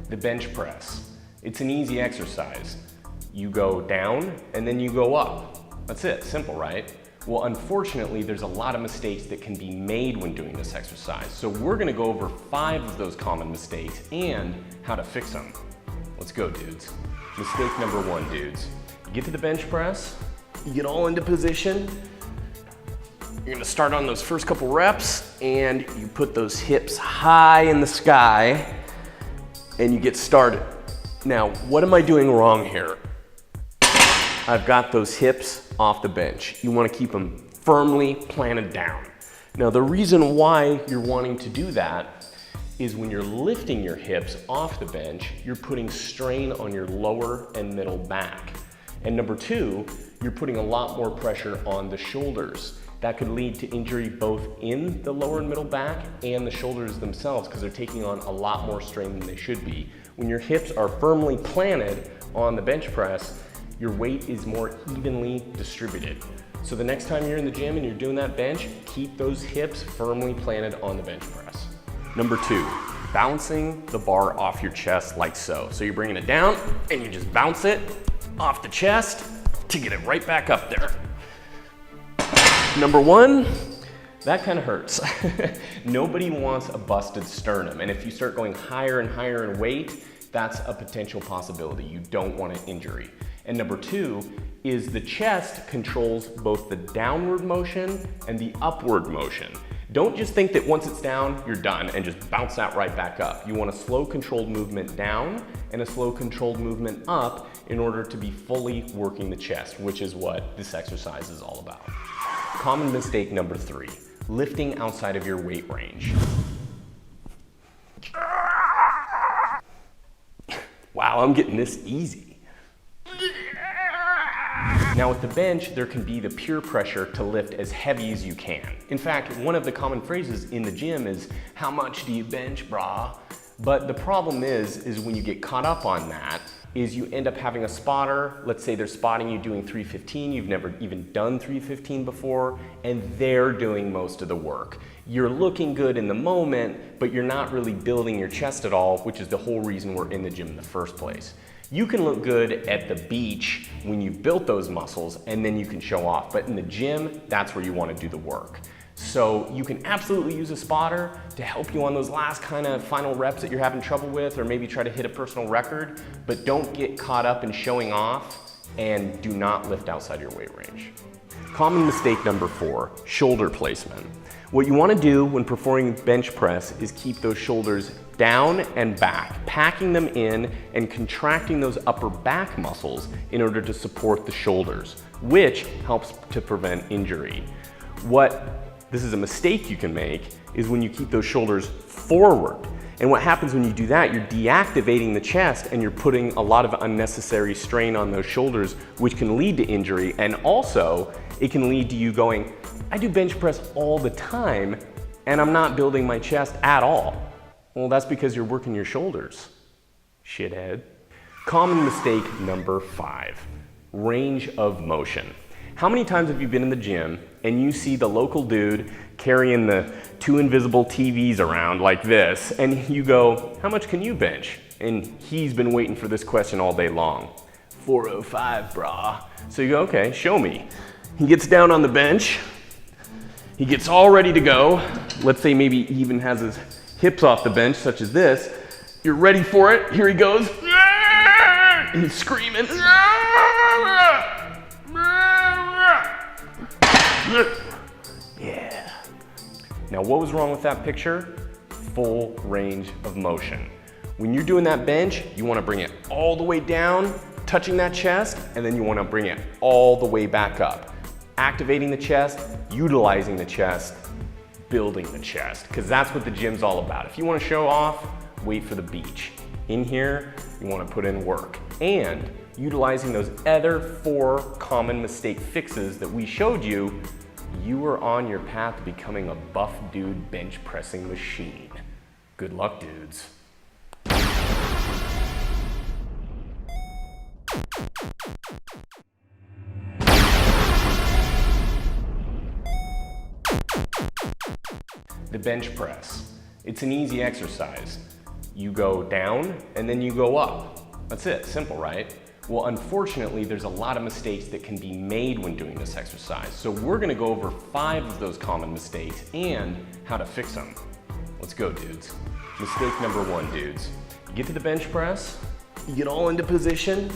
The bench press. It's an easy exercise. You go down and then you go up. That's it, simple, right? Well, unfortunately, there's a lot of mistakes that can be made when doing this exercise. So we're gonna go over 5 of those common mistakes and how to fix them. Let's go, dudes. Mistake number 1, dudes. You get to the bench press, you get all into position, you're gonna start on those first couple reps and you put those hips high in the sky and you get started. Now, what am I doing wrong here? I've got those hips off the bench. You wanna keep them firmly planted down. Now, the reason why you're wanting to do that is when you're lifting your hips off the bench, you're putting strain on your lower and middle back. And number 2, you're putting a lot more pressure on the shoulders. That could lead to injury both in the lower and middle back and the shoulders themselves because they're taking on a lot more strain than they should be. When your hips are firmly planted on the bench press, your weight is more evenly distributed. So the next time you're in the gym and you're doing that bench, keep those hips firmly planted on the bench press. Number 2, bouncing the bar off your chest like so. So you're bringing it down and you just bounce it off the chest to get it right back up there. Number 1, that kind of hurts. Nobody wants a busted sternum. And if you start going higher and higher in weight, that's a potential possibility. You don't want an injury. And number 2 is the chest controls both the downward motion and the upward motion. Don't just think that once it's down, you're done and just bounce that right back up. You want a slow controlled movement down and a slow controlled movement up in order to be fully working the chest, which is what this exercise is all about. Common mistake number 3, lifting outside of your weight range. Wow, I'm getting this easy. Now with the bench, there can be the peer pressure to lift as heavy as you can. In fact, one of the common phrases in the gym is, "How much do you bench, brah?" But the problem is when you get caught up on that, is you end up having a spotter. Let's say they're spotting you doing 315, you've never even done 315 before, and they're doing most of the work. You're looking good in the moment, but you're not really building your chest at all, which is the whole reason we're in the gym in the first place. You can look good at the beach when you've built those muscles and then you can show off, but in the gym, that's where you want to do the work. So you can absolutely use a spotter to help you on those last kind of final reps that you're having trouble with, or maybe try to hit a personal record, but don't get caught up in showing off and do not lift outside your weight range. Common mistake number 4, shoulder placement. What you want to do when performing bench press is keep those shoulders down and back, packing them in and contracting those upper back muscles in order to support the shoulders, which helps to prevent injury. This is a mistake you can make is when you keep those shoulders forward. And what happens when you do that, you're deactivating the chest and you're putting a lot of unnecessary strain on those shoulders, which can lead to injury. And also, it can lead to you going, I do bench press all the time and I'm not building my chest at all. Well, that's because you're working your shoulders, shithead. Common mistake number 5, range of motion. How many times have you been in the gym and you see the local dude carrying the 2 invisible TVs around like this, and you go, how much can you bench? And he's been waiting for this question all day long. 405, brah. So you go, okay, show me. He gets down on the bench, he gets all ready to go. Let's say maybe he even has his hips off the bench, such as this. You're ready for it, here he goes. And he's screaming. Yeah. Now what was wrong with that picture? Full range of motion. When you're doing that bench, you want to bring it all the way down, touching that chest, and then you want to bring it all the way back up. Activating the chest, utilizing the chest, building the chest, because that's what the gym's all about. If you want to show off, wait for the beach. In here, you want to put in work. And utilizing those other 4 common mistake fixes that we showed you, you are on your path to becoming a buff dude bench pressing machine. Good luck, dudes. The bench press. It's an easy exercise. You go down and then you go up. That's it, simple, right? Well, unfortunately, there's a lot of mistakes that can be made when doing this exercise. So we're gonna go over 5 of those common mistakes and how to fix them. Let's go, dudes. Mistake number 1, dudes. You get to the bench press, you get all into position,